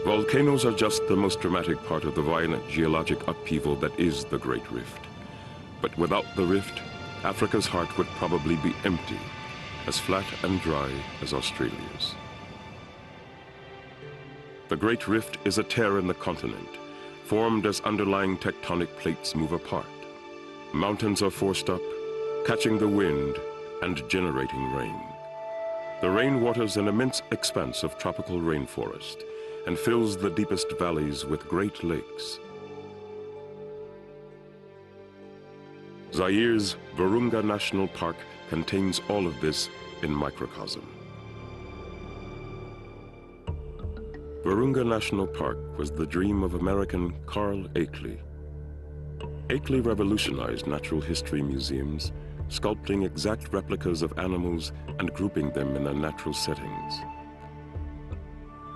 Volcanoes are just the most dramatic part of the violent geologic upheaval that is the Great Rift. But without the rift, Africa's heart would probably be empty, as flat and dry as Australia's. The Great Rift is a tear in the continent, formed as underlying tectonic plates move apart. Mountains are forced up, catching the wind and generating rain. The rain waters an immense expanse of tropical rainforest and fills the deepest valleys with great lakes. Zaire's Virunga National Park contains all of this in microcosm. Virunga National Park was the dream of American Carl Akeley. Akeley revolutionized natural history museums, sculpting exact replicas of animals and grouping them in their natural settings.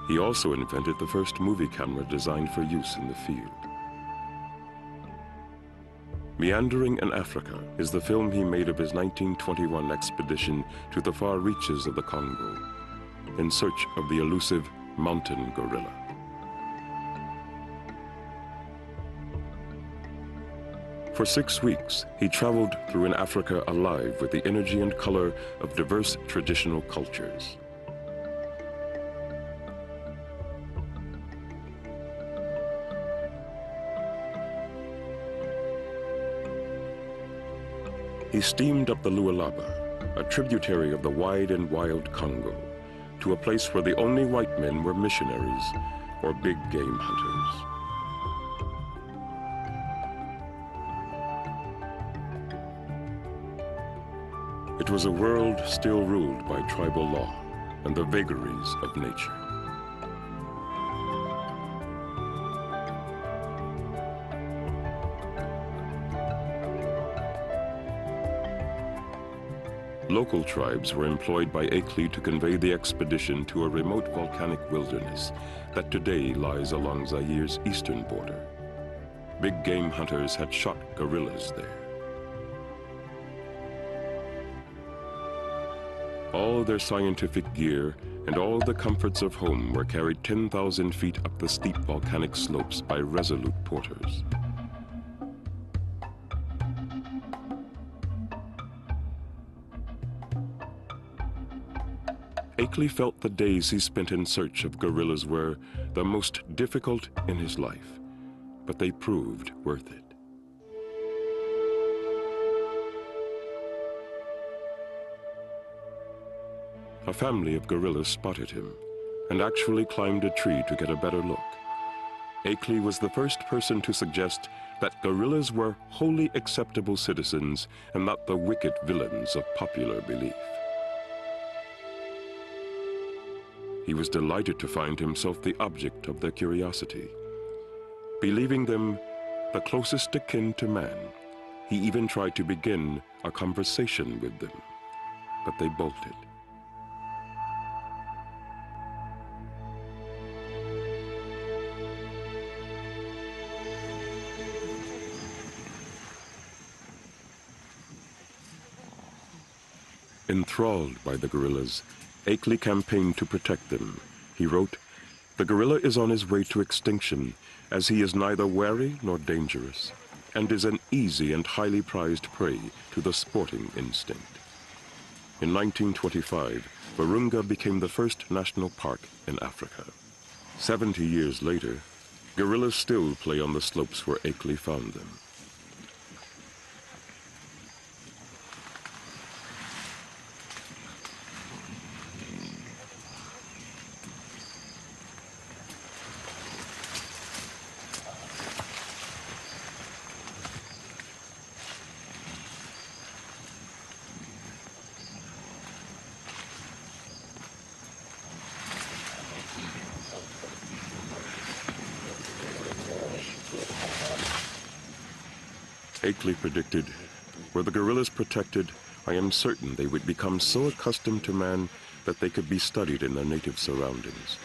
He also invented the first movie camera designed for use in the field. Meandering in Africa is the film he made of his 1921 expedition to the far reaches of the Congo, in search of the elusive mountain gorilla. For 6 weeks, he traveled through an Africa alive with the energy and color of diverse traditional cultures. He steamed up the Lualaba, a tributary of the wide and wild Congo, to a place where the only white men were missionaries or big game hunters. It was a world still ruled by tribal law and the vagaries of nature. Local tribes were employed by Akeley to convey the expedition to a remote volcanic wilderness that today lies along Zaire's eastern border. Big game hunters had shot gorillas there. All their scientific gear and all the comforts of home were carried 10,000 feet up the steep volcanic slopes by resolute porters. Akeley felt the days he spent in search of gorillas were the most difficult in his life, but they proved worth it. A family of gorillas spotted him and actually climbed a tree to get a better look. Akeley was the first person to suggest that gorillas were wholly acceptable citizens and not the wicked villains of popular belief. He was delighted to find himself the object of their curiosity. Believing them the closest akin to man, he even tried to begin a conversation with them, but they bolted. Enthralled by the gorillas, Akeley campaigned to protect them. He wrote, "The gorilla is on his way to extinction, as he is neither wary nor dangerous, and is an easy and highly prized prey to the sporting instinct." In 1925, Virunga became the first national park in Africa. 70 years later, gorillas still play on the slopes where Akeley found them. Akeley predicted, "Were the gorillas protected, I am certain they would become so accustomed to man that they could be studied in their native surroundings."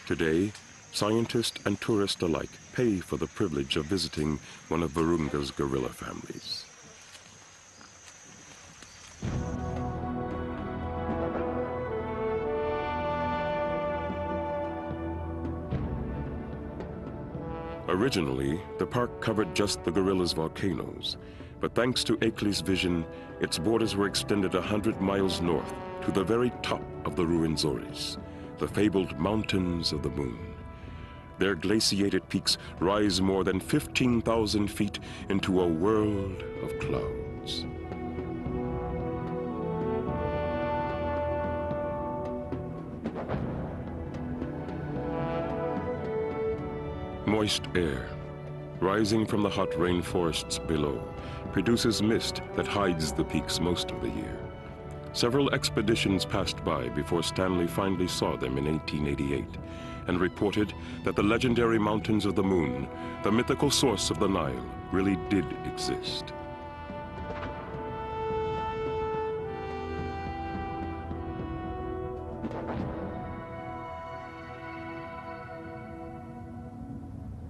Today, scientists and tourists alike pay for the privilege of visiting one of Virunga's gorilla families. Originally, the park covered just the gorillas' volcanoes, but thanks to Akeley's vision, its borders were extended 100 miles north to the very top of the Ruwenzori, the fabled Mountains of the Moon. Their glaciated peaks rise more than 15,000 feet into a world of clouds. Moist air, rising from the hot rainforests below, produces mist that hides the peaks most of the year. Several expeditions passed by before Stanley finally saw them in 1888 and reported that the legendary Mountains of the Moon, the mythical source of the Nile, really did exist.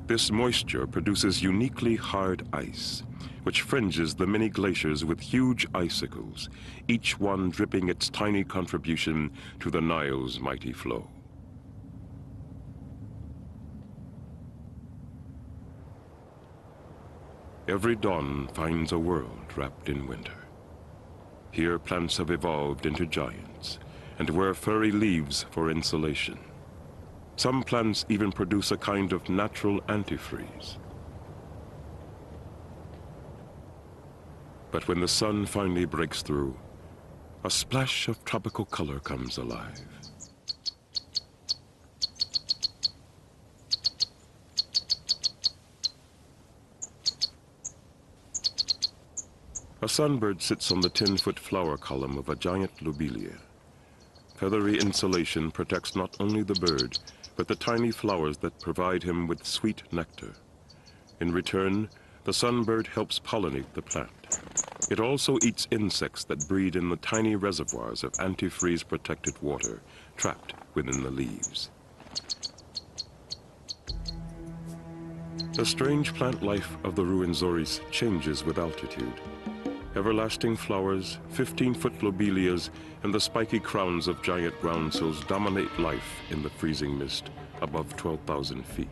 This moisture produces uniquely hard ice, which fringes the many glaciers with huge icicles, each one dripping its tiny contribution to the Nile's mighty flow. Every dawn finds a world wrapped in winter. Here plants have evolved into giants and wear furry leaves for insulation. Some plants even produce a kind of natural antifreeze. But when the sun finally breaks through, a splash of tropical color comes alive. A sunbird sits on the 10-foot flower column of a giant lobelia. Feathery insulation protects not only the bird, but the tiny flowers that provide him with sweet nectar. In return, the sunbird helps pollinate the plant. It also eats insects that breed in the tiny reservoirs of antifreeze-protected water trapped within the leaves. The strange plant life of the Ruwenzori changes with altitude. Everlasting flowers, 15-foot lobelias, and the spiky crowns of giant groundsels dominate life in the freezing mist above 12,000 feet.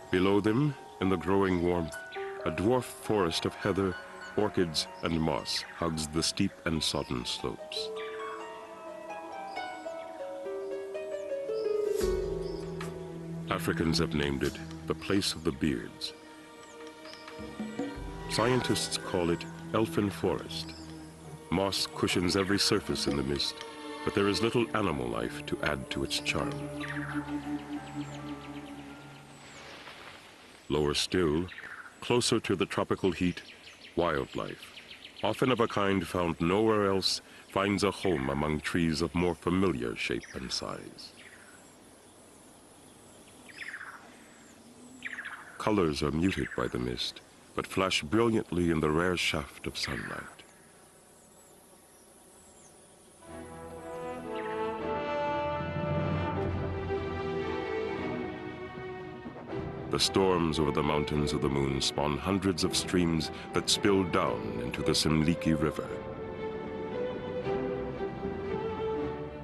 Below them, in the growing warmth, a dwarf forest of heather, orchids, and moss hugs the steep and sodden slopes. Africans have named it the place of the beards. Scientists call it elfin forest. Moss cushions every surface in the mist, but there is little animal life to add to its charm. Lower still, closer to the tropical heat, wildlife, often of a kind found nowhere else, finds a home among trees of more familiar shape and size. Colors are muted by the mist, but flash brilliantly in the rare shaft of sunlight. The storms over the Mountains of the Moon spawn hundreds of streams that spill down into the Semliki River,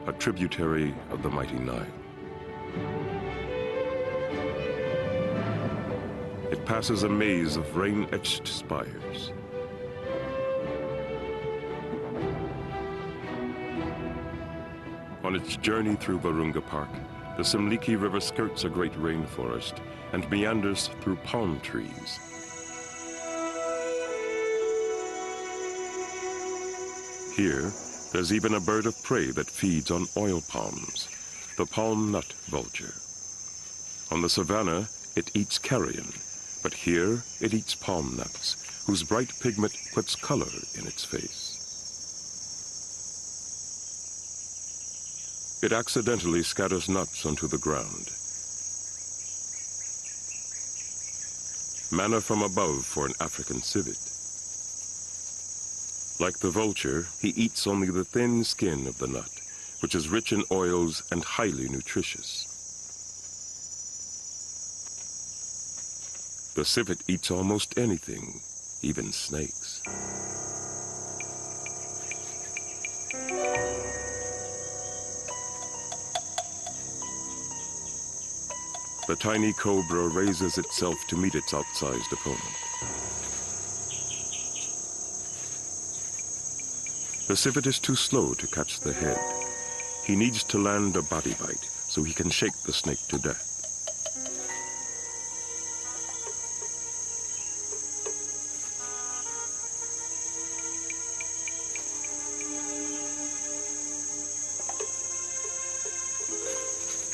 a tributary of the mighty Nile. It passes a maze of rain-etched spires. On its journey through Virunga Park, the Semliki River skirts a great rainforest and meanders through palm trees. Here, there's even a bird of prey that feeds on oil palms, the palm nut vulture. On the savanna, it eats carrion, but here it eats palm nuts, whose bright pigment puts color in its face. It accidentally scatters nuts onto the ground. Manna from above for an African civet. Like the vulture, he eats only the thin skin of the nut, which is rich in oils and highly nutritious. The civet eats almost anything, even snakes. The tiny cobra raises itself to meet its outsized opponent. The civet is too slow to catch the head. He needs to land a body bite so he can shake the snake to death.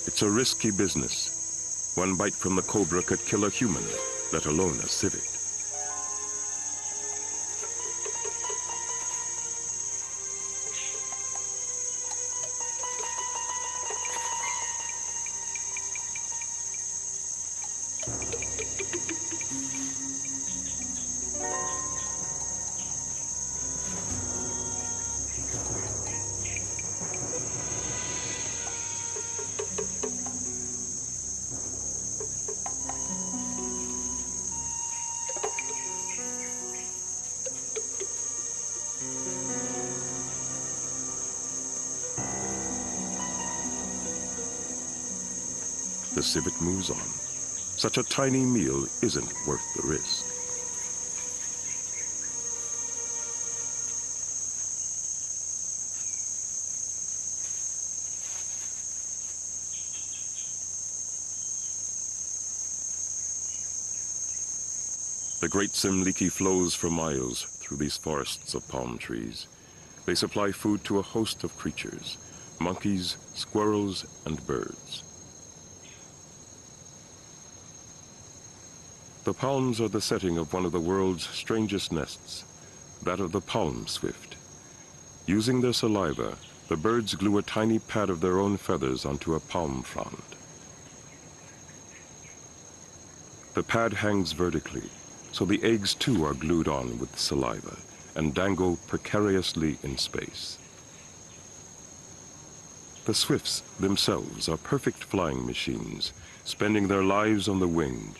It's a risky business. One bite from the cobra could kill a human, let alone a civet. The civet moves on. Such a tiny meal isn't worth the risk. The Great Simliki flows for miles through these forests of palm trees. They supply food to a host of creatures, monkeys, squirrels, and birds. The palms are the setting of one of the world's strangest nests, that of the palm swift. Using their saliva, the birds glue a tiny pad of their own feathers onto a palm frond. The pad hangs vertically, so the eggs too are glued on with saliva and dangle precariously in space. The swifts themselves are perfect flying machines, spending their lives on the wing.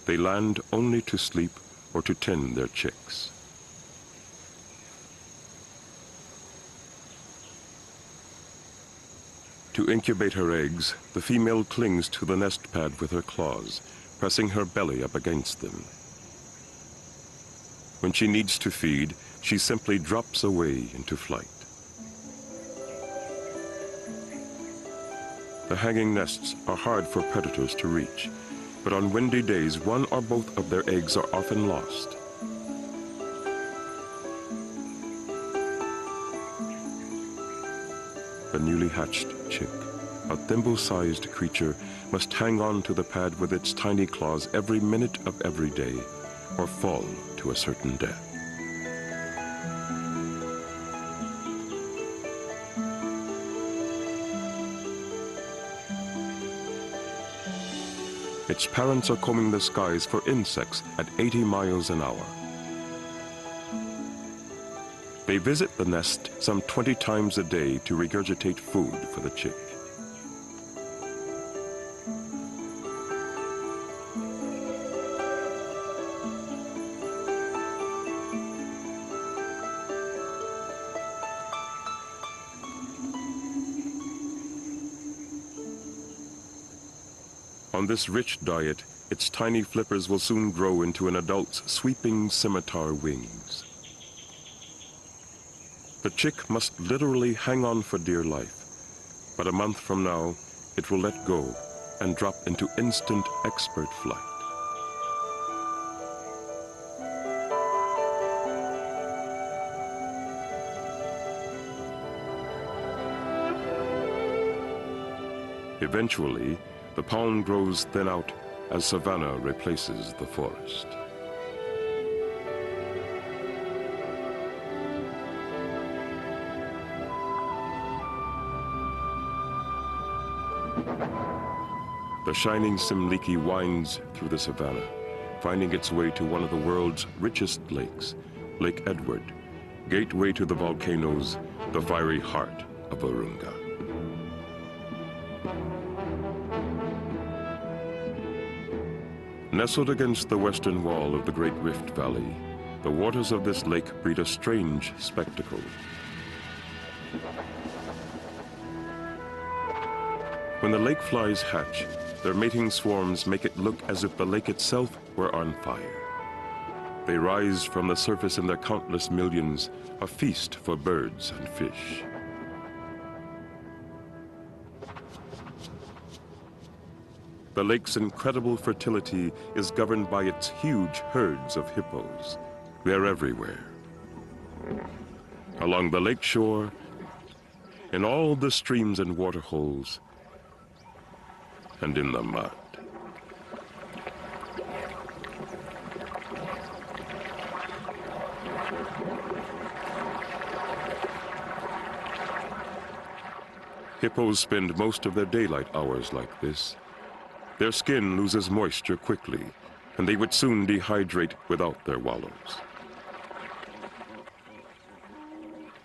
They land only to sleep or to tend their chicks. To incubate her eggs, the female clings to the nest pad with her claws, pressing her belly up against them. When she needs to feed, she simply drops away into flight. The hanging nests are hard for predators to reach, but on windy days, one or both of their eggs are often lost. The newly hatched chick, a thimble-sized creature, must hang on to the pad with its tiny claws every minute of every day, or fall to a certain death. Its parents are combing the skies for insects at 80 miles an hour. They visit the nest some 20 times a day to regurgitate food for the chick. On this rich diet, its tiny flippers will soon grow into an adult's sweeping scimitar wings. The chick must literally hang on for dear life, but a month from now, it will let go and drop into instant expert flight. Eventually, the palm grows thin out as savanna replaces the forest. The shining Simliki winds through the savanna, finding its way to one of the world's richest lakes, Lake Edward, gateway to the volcanoes, the fiery heart of Virunga. Nestled against the western wall of the Great Rift Valley, the waters of this lake breed a strange spectacle. When the lake flies hatch, Their mating swarms make it look as if the lake itself were on fire. They rise from the surface in their countless millions, a feast for birds and fish. The lake's incredible fertility is governed by its huge herds of hippos. They're everywhere. Along the lake shore, in all the streams and waterholes, and in the mud. Hippos spend most of their daylight hours like this. Their skin loses moisture quickly, and they would soon dehydrate without their wallows.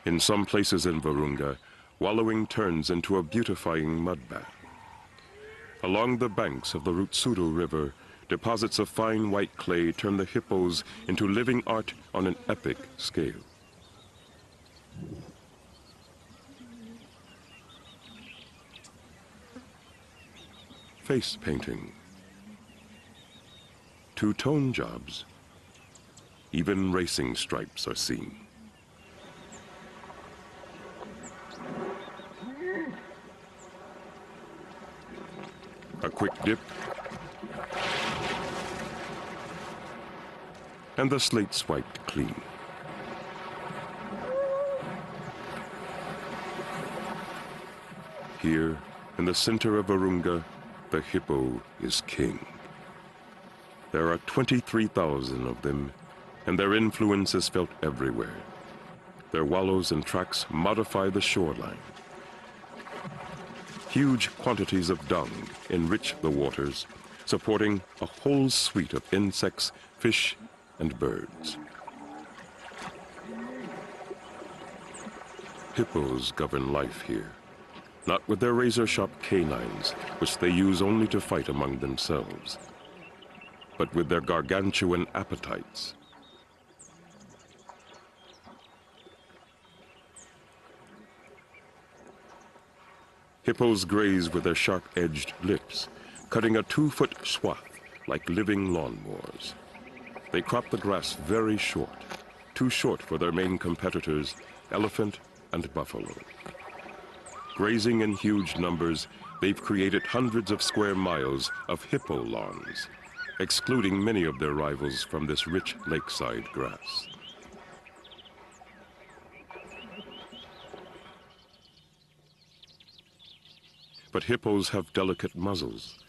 In some places in Virunga, wallowing turns into a beautifying mud bath. Along the banks of the Rutsudo River, deposits of fine white clay turn the hippos into living art on an epic scale. Face painting. Two-tone jobs. Even racing stripes are seen. A quick dip, and the slate's wiped clean. Here, in the center of Virunga, the hippo is king. There are 23,000 of them, and their influence is felt everywhere. Their wallows and tracks modify the shoreline. Huge quantities of dung enrich the waters, supporting a whole suite of insects, fish, and birds. Hippos govern life here, not with their razor-sharp canines, which they use only to fight among themselves, but with their gargantuan appetites. Hippos graze with their sharp-edged lips, cutting a 2-foot swath like living lawnmowers. They crop the grass very short, too short for their main competitors, elephant and buffalo. Grazing in huge numbers, they've created hundreds of square miles of hippo lawns, excluding many of their rivals from this rich lakeside grass. But hippos have delicate muzzles.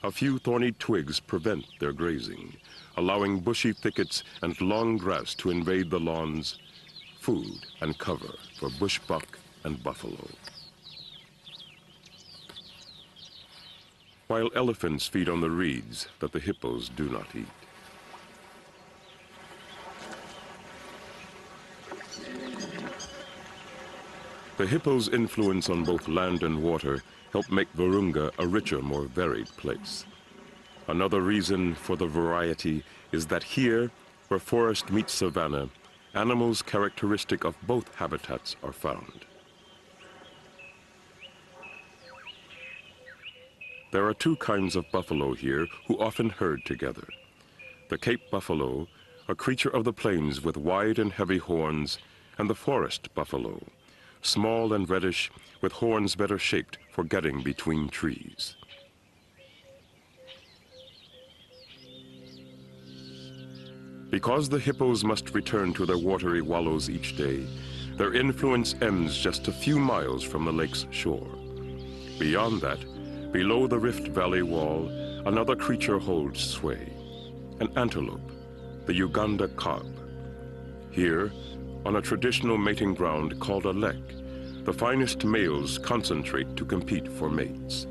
A few thorny twigs prevent their grazing, allowing bushy thickets and long grass to invade the lawns, food and cover for bush buck and buffalo. While elephants feed on the reeds that the hippos do not eat. The hippos' influence on both land and water help make Virunga a richer, more varied place. Another reason for the variety is that here, where forest meets savanna, animals characteristic of both habitats are found. There are two kinds of buffalo here who often herd together. The Cape buffalo, a creature of the plains with wide and heavy horns, and the forest buffalo, small and reddish, with horns better shaped for getting between trees. Because the hippos must return to their watery wallows each day, their influence ends just a few miles from the lake's shore. Beyond that, below the Rift Valley wall, another creature holds sway, an antelope, the Uganda cob. Here, on a traditional mating ground called a lek, the finest males concentrate to compete for mates.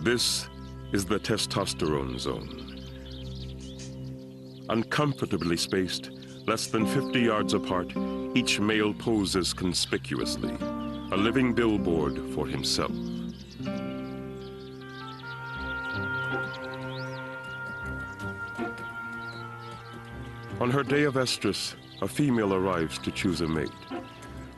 This is the testosterone zone. Uncomfortably spaced, less than 50 yards apart, each male poses conspicuously, a living billboard for himself. On her day of estrus, a female arrives to choose a mate.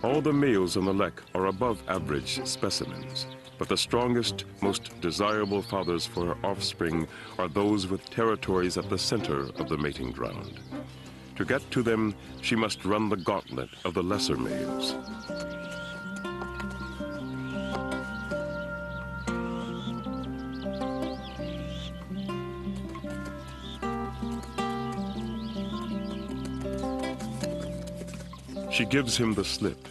All the males in the lek are above average specimens, but the strongest, most desirable fathers for her offspring are those with territories at the center of the mating ground. To get to them, she must run the gauntlet of the lesser males. She gives him the slip,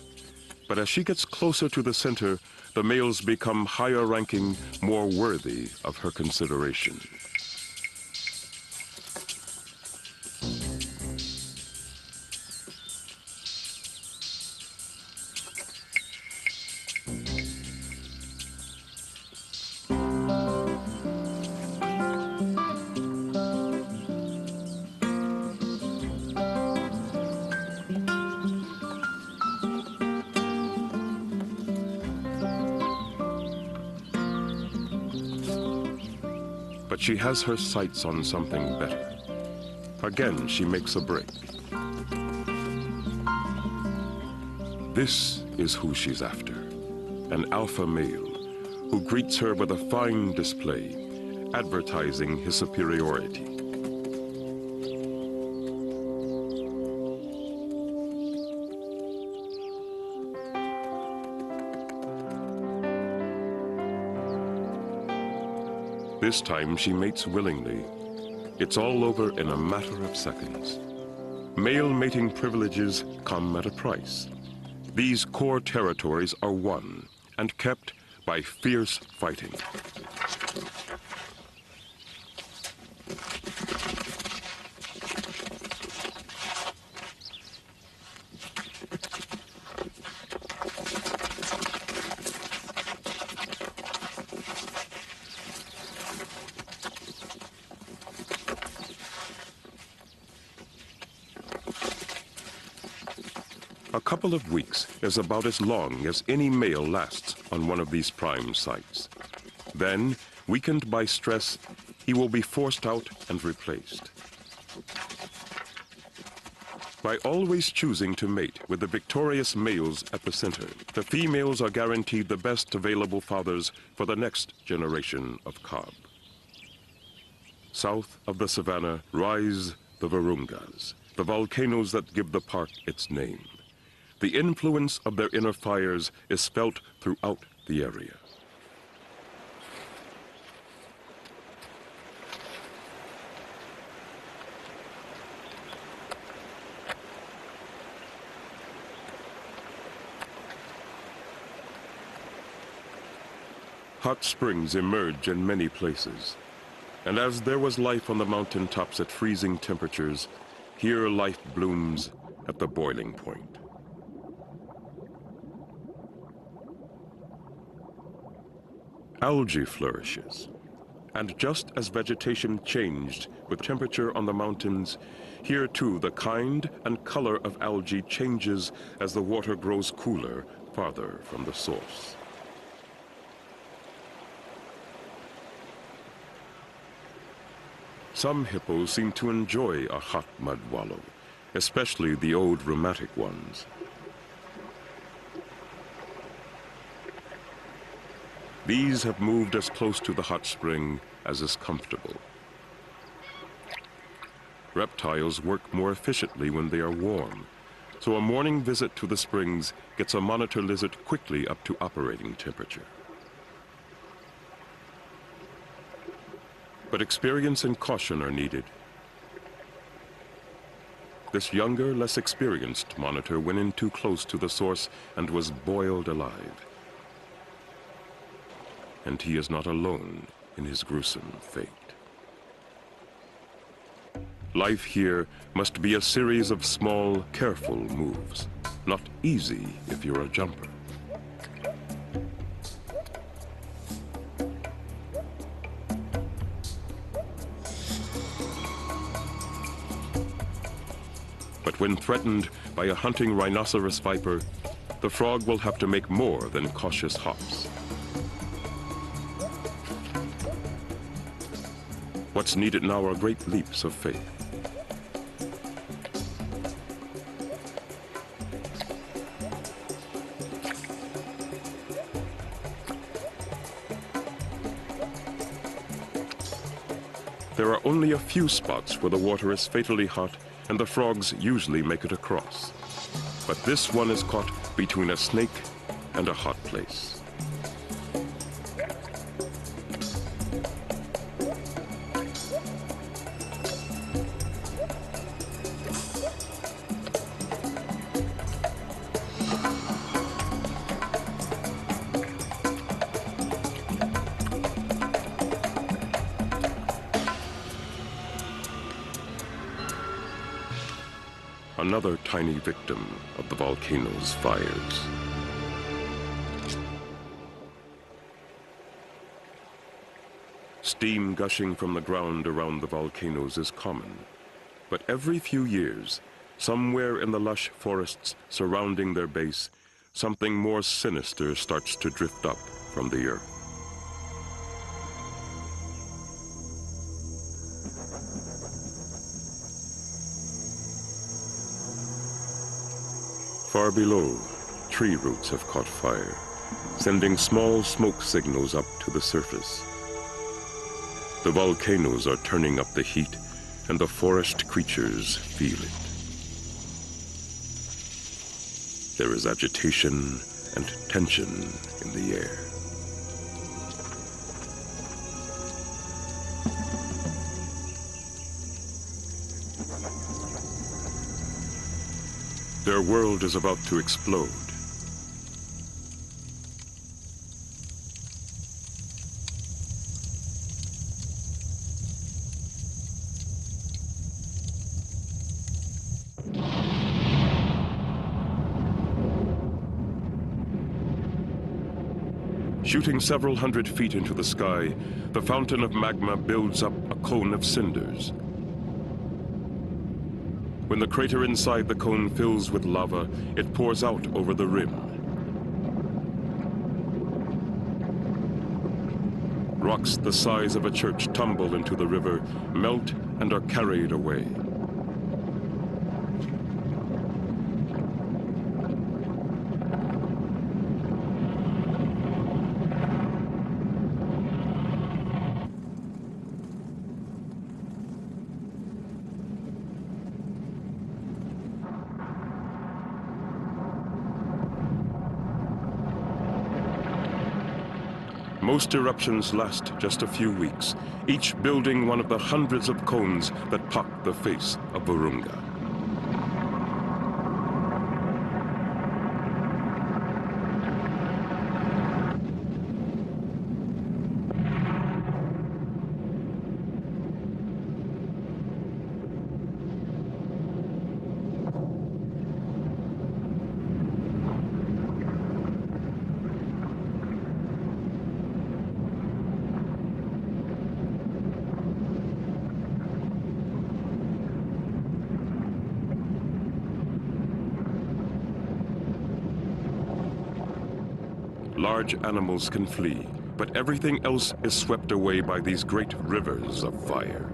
but as she gets closer to the center, the males become higher ranking, more worthy of her consideration. But she has her sights on something better. Again, she makes a break. This is who she's after, an alpha male who greets her with a fine display, advertising his superiority. This time she mates willingly. It's all over in a matter of seconds. Male mating privileges come at a price. These core territories are won and kept by fierce fighting. A couple of weeks is about as long as any male lasts on one of these prime sites. Then, weakened by stress, he will be forced out and replaced. By always choosing to mate with the victorious males at the center, the females are guaranteed the best available fathers for the next generation of cob. South of the savannah rise the Virungas, the volcanoes that give the park its name. The influence of their inner fires is felt throughout the area. Hot springs emerge in many places. And as there was life on the mountain tops at freezing temperatures, here life blooms at the boiling point. Algae flourishes. And just as vegetation changed with temperature on the mountains, here too the kind and color of algae changes as the water grows cooler farther from the source. Some hippos seem to enjoy a hot mud wallow, especially the old rheumatic ones. These have moved as close to the hot spring as is comfortable. Reptiles work more efficiently when they are warm, so a morning visit to the springs gets a monitor lizard quickly up to operating temperature. But experience and caution are needed. This younger, less experienced monitor went in too close to the source and was boiled alive. And he is not alone in his gruesome fate. Life here must be a series of small, careful moves. Not easy if you're a jumper. But when threatened by a hunting rhinoceros viper, the frog will have to make more than cautious hops. What's needed now are great leaps of faith. There are only a few spots where the water is fatally hot and the frogs usually make it across. But this one is caught between a snake and a hot place. Another tiny victim of the volcano's fires. Steam gushing from the ground around the volcanoes is common, but every few years, somewhere in the lush forests surrounding their base, something more sinister starts to drift up from the earth. Far below, tree roots have caught fire, sending small smoke signals up to the surface. The volcanoes are turning up the heat, and the forest creatures feel it. There is agitation and tension in the air. Their world is about to explode. Shooting several hundred feet into the sky, the fountain of magma builds up a cone of cinders. When the crater inside the cone fills with lava, it pours out over the rim. Rocks the size of a church tumble into the river, melt, and are carried away. Most eruptions last just a few weeks, each building one of the hundreds of cones that pock the face of Virunga. Large animals can flee, but everything else is swept away by these great rivers of fire.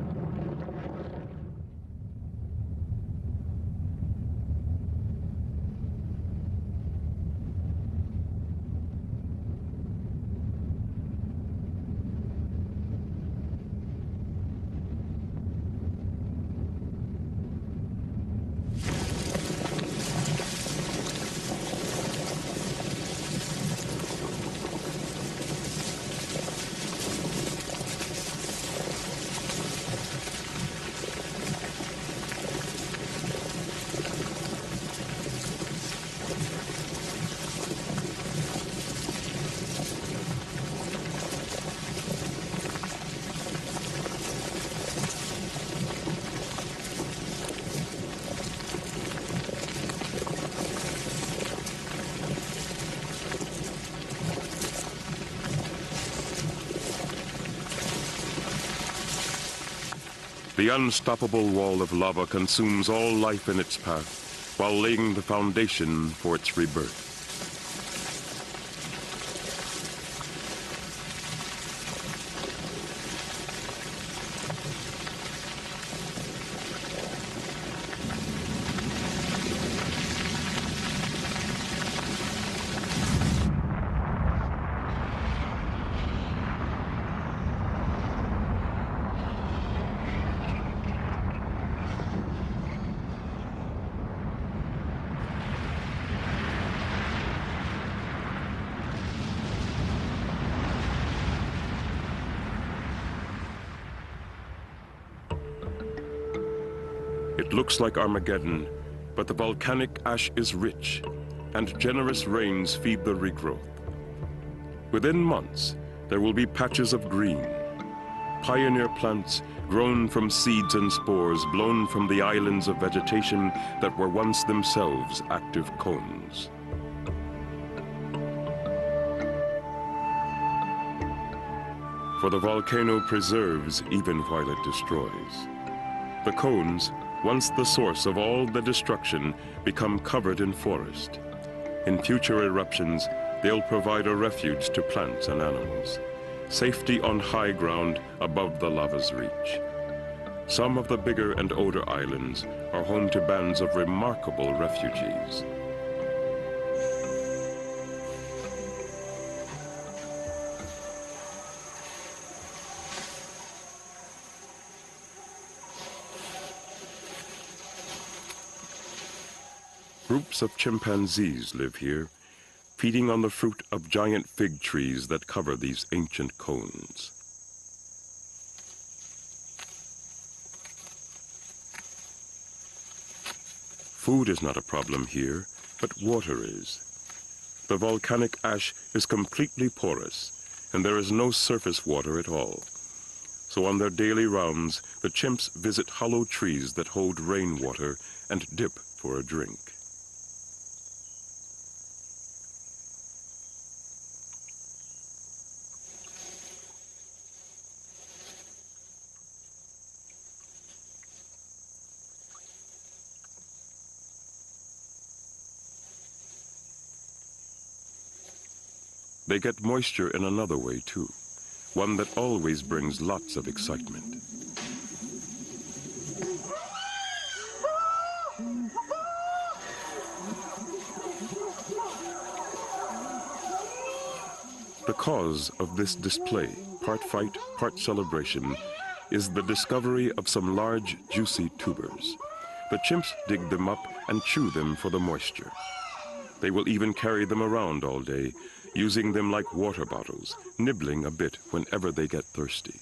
The unstoppable wall of lava consumes all life in its path, while laying the foundation for its rebirth. It looks like Armageddon, but the volcanic ash is rich, and generous rains feed the regrowth. Within months, there will be patches of green, pioneer plants grown from seeds and spores blown from the islands of vegetation that were once themselves active cones. For the volcano preserves even while it destroys. The cones, once the source of all the destruction, become covered in forest. In future eruptions, they'll provide a refuge to plants and animals. Safety on high ground above the lava's reach. Some of the bigger and older islands are home to bands of remarkable refugees. Groups of chimpanzees live here, feeding on the fruit of giant fig trees that cover these ancient cones. Food is not a problem here, but water is. The volcanic ash is completely porous, and there is no surface water at all. So on their daily rounds, the chimps visit hollow trees that hold rainwater and dip for a drink. They get moisture in another way too, one that always brings lots of excitement. The cause of this display, part fight, part celebration, is the discovery of some large, juicy tubers. The chimps dig them up and chew them for the moisture. They will even carry them around all day, using them like water bottles, nibbling a bit whenever they get thirsty.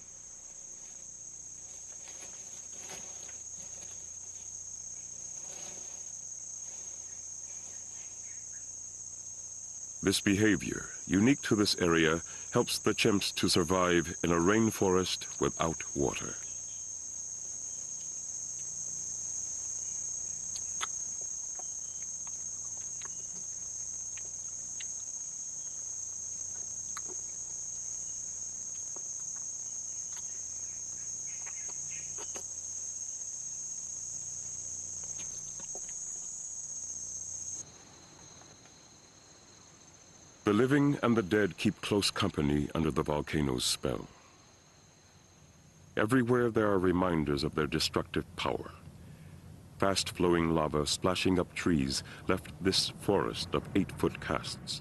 This behavior, unique to this area, helps the chimps to survive in a rainforest without water. The living and the dead keep close company under the volcano's spell. Everywhere there are reminders of their destructive power. Fast-flowing lava splashing up trees left this forest of 8-foot casts.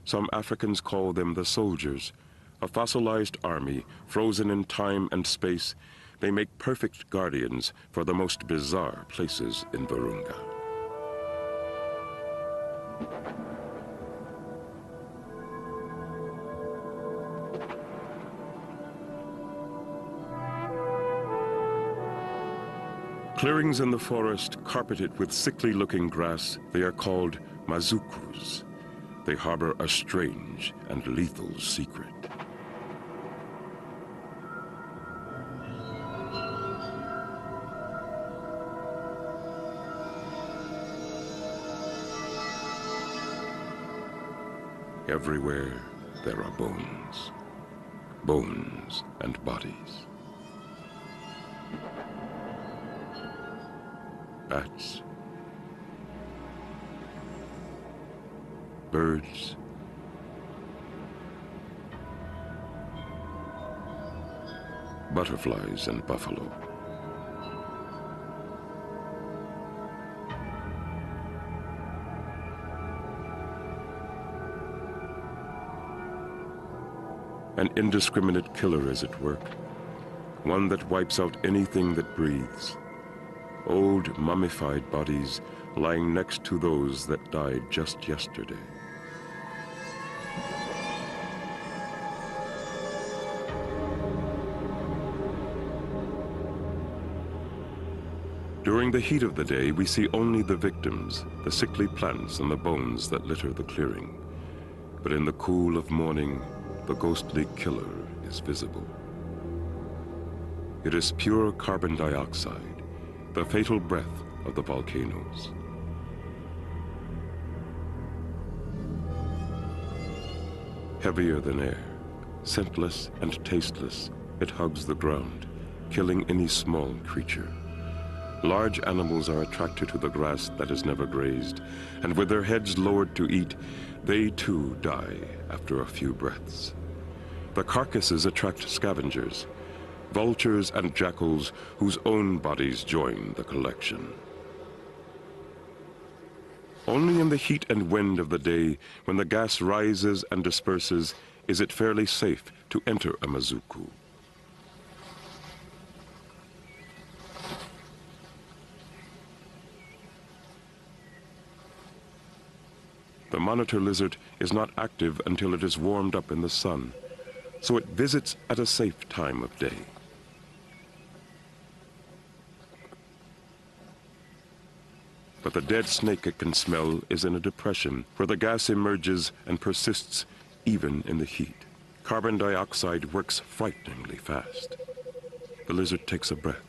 Some Africans call them the soldiers, a fossilized army frozen in time and space. They make perfect guardians for the most bizarre places in Virunga. Clearings in the forest carpeted with sickly-looking grass, they are called mazukus. They harbor a strange and lethal secret. Everywhere there are bones. Bones and bodies. Bats, birds, butterflies and buffalo. An indiscriminate killer is at work, one that wipes out anything that breathes. Old, mummified bodies lying next to those that died just yesterday. During the heat of the day, we see only the victims, the sickly plants and the bones that litter the clearing. But in the cool of morning, the ghostly killer is visible. It is pure carbon dioxide, the fatal breath of the volcanoes. Heavier than air, scentless and tasteless, it hugs the ground, killing any small creature. Large animals are attracted to the grass that is never grazed, and with their heads lowered to eat, they too die after a few breaths. The carcasses attract scavengers, vultures and jackals whose own bodies join the collection. Only in the heat and wind of the day, when the gas rises and disperses, is it fairly safe to enter a Mazuku. The monitor lizard is not active until it is warmed up in the sun, so it visits at a safe time of day. But the dead snake it can smell is in a depression where the gas emerges and persists even in the heat. Carbon dioxide works frighteningly fast. The lizard takes a breath,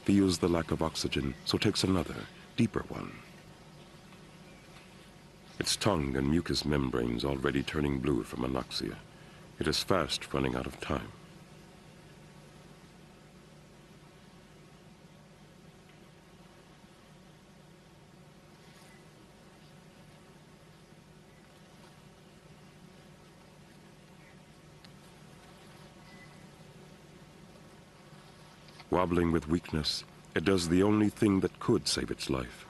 feels the lack of oxygen, so takes another, deeper one. Its tongue and mucous membranes already turning blue from anoxia. It is fast running out of time. Wobbling with weakness, it does the only thing that could save its life.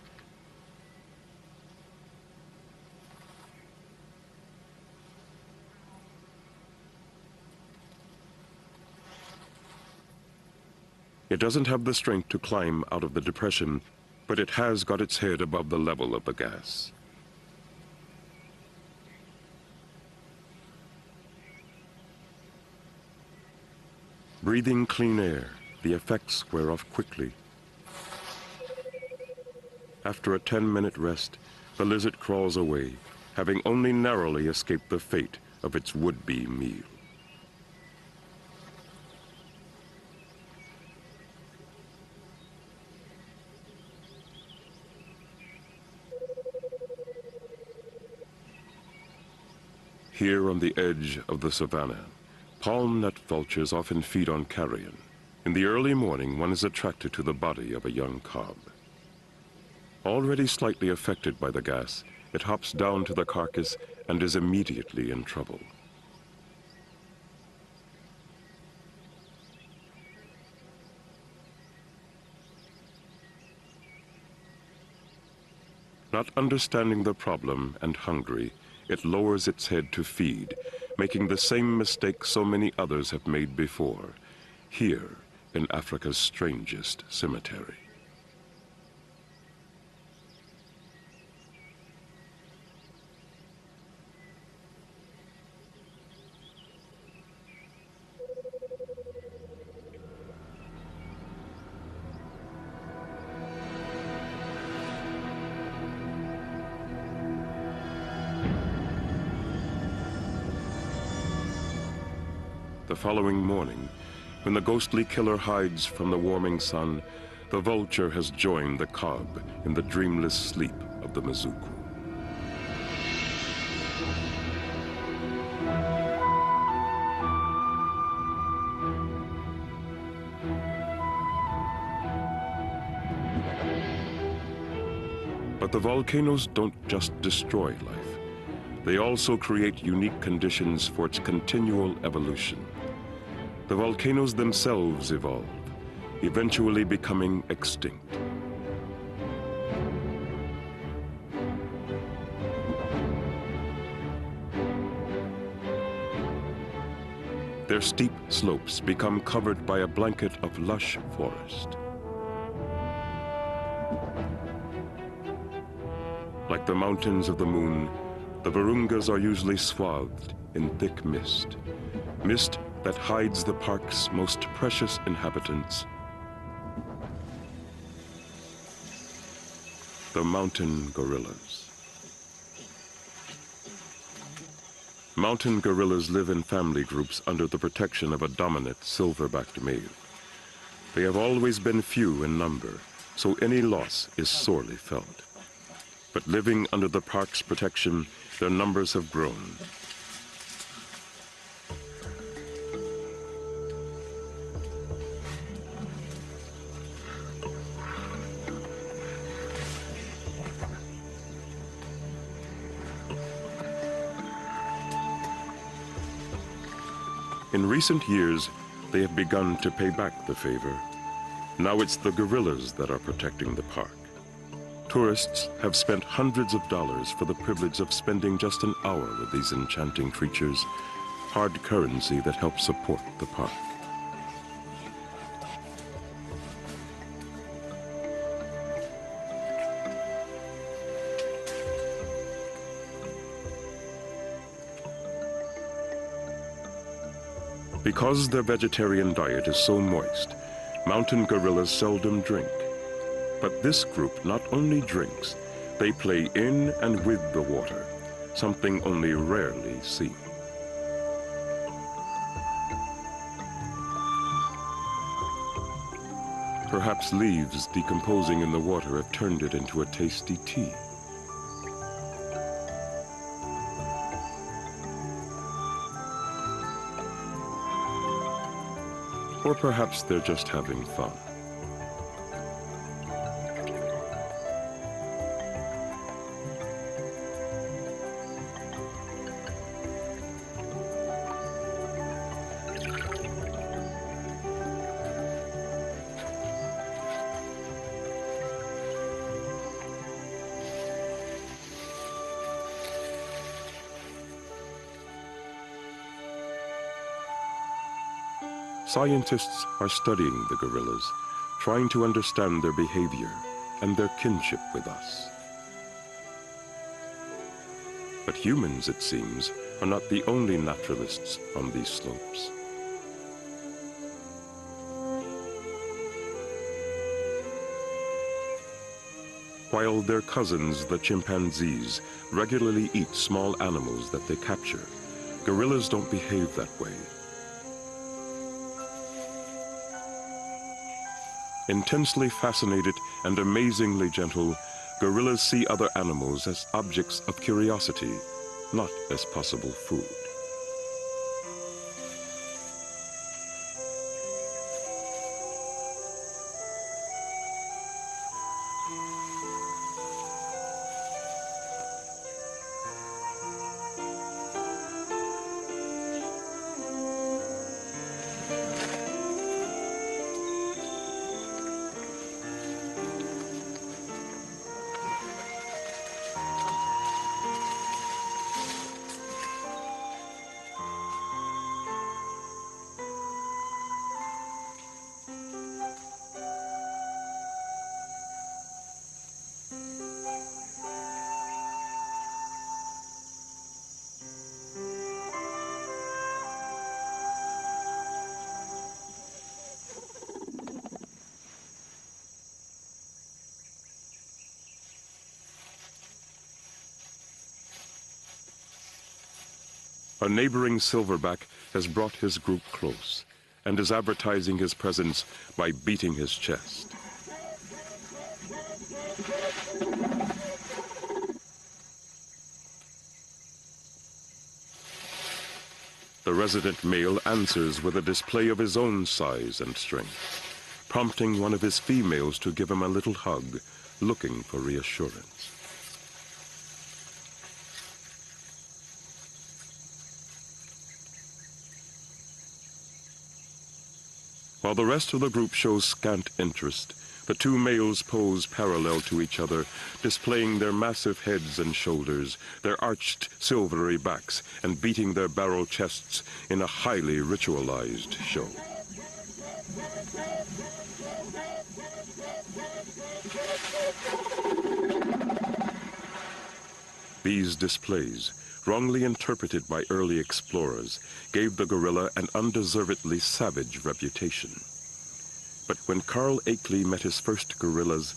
It doesn't have the strength to climb out of the depression, but it has got its head above the level of the gas. Breathing clean air, the effects wear off quickly. After a 10-minute rest, the lizard crawls away, having only narrowly escaped the fate of its would-be meal. Here on the edge of the savannah, palm nut vultures often feed on carrion. In the early morning, one is attracted to the body of a young cob. Already slightly affected by the gas, it hops down to the carcass and is immediately in trouble. Not understanding the problem and hungry, it lowers its head to feed, making the same mistake so many others have made before, here in Africa's strangest cemetery. The following morning, when the ghostly killer hides from the warming sun, the vulture has joined the cob in the dreamless sleep of the Mazuku. But the volcanoes don't just destroy life. They also create unique conditions for its continual evolution. The volcanoes themselves evolve, eventually becoming extinct. Their steep slopes become covered by a blanket of lush forest. Like the mountains of the moon, the Virungas are usually swathed in thick mist. Mist that hides the park's most precious inhabitants. the mountain gorillas. Mountain gorillas live in family groups under the protection of a dominant silverbacked male. They have always been few in number, so any loss is sorely felt. But living under the park's protection, their numbers have grown. In recent years, they have begun to pay back the favor. Now it's the gorillas that are protecting the park. Tourists have spent hundreds of dollars for the privilege of spending just an hour with these enchanting creatures, hard currency that helps support the park. Because their vegetarian diet is so moist, mountain gorillas seldom drink. But this group not only drinks, they play in and with the water, something only rarely seen. Perhaps leaves decomposing in the water have turned it into a tasty tea. Or perhaps they're just having fun. Scientists are studying the gorillas, trying to understand their behavior and their kinship with us. But humans, it seems, are not the only naturalists on these slopes. While their cousins, the chimpanzees, regularly eat small animals that they capture, gorillas don't behave that way. Intensely fascinated and amazingly gentle, gorillas see other animals as objects of curiosity, not as possible food. A neighboring silverback has brought his group close and is advertising his presence by beating his chest. The resident male answers with a display of his own size and strength, prompting one of his females to give him a little hug, looking for reassurance. While the rest of the group shows scant interest, the two males pose parallel to each other, displaying their massive heads and shoulders, their arched silvery backs, and beating their barrel chests in a highly ritualized show. These displays, wrongly interpreted by early explorers, gave the gorilla an undeservedly savage reputation. But when Carl Akeley met his first gorillas,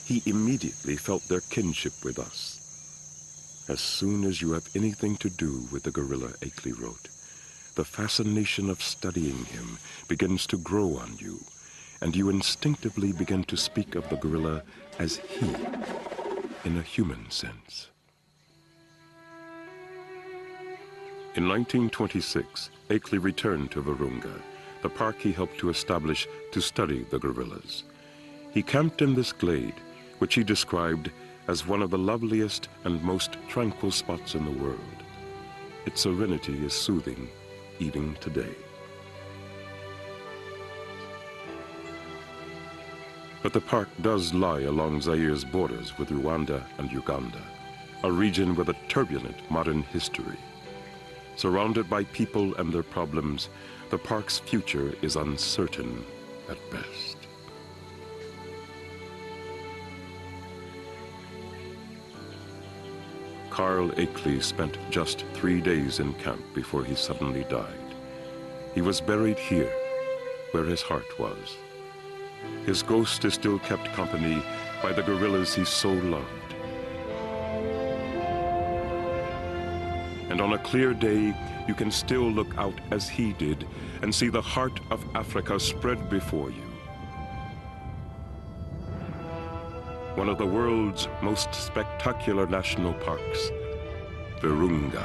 he immediately felt their kinship with us. As soon as you have anything to do with the gorilla, Akeley wrote, the fascination of studying him begins to grow on you, and you instinctively begin to speak of the gorilla as he, in a human sense. In 1926, Akeley returned to Virunga, the park he helped to establish to study the gorillas. He camped in this glade, which he described as one of the loveliest and most tranquil spots in the world. Its serenity is soothing even today. But the park does lie along Zaire's borders with Rwanda and Uganda, a region with a turbulent modern history. Surrounded by people and their problems, the park's future is uncertain at best. Carl Akeley spent just 3 days in camp before he suddenly died. He was buried here, where his heart was. His ghost is still kept company by the gorillas he so loved. And on a clear day, you can still look out as he did and see the heart of Africa spread before you. One of the world's most spectacular national parks, Virunga.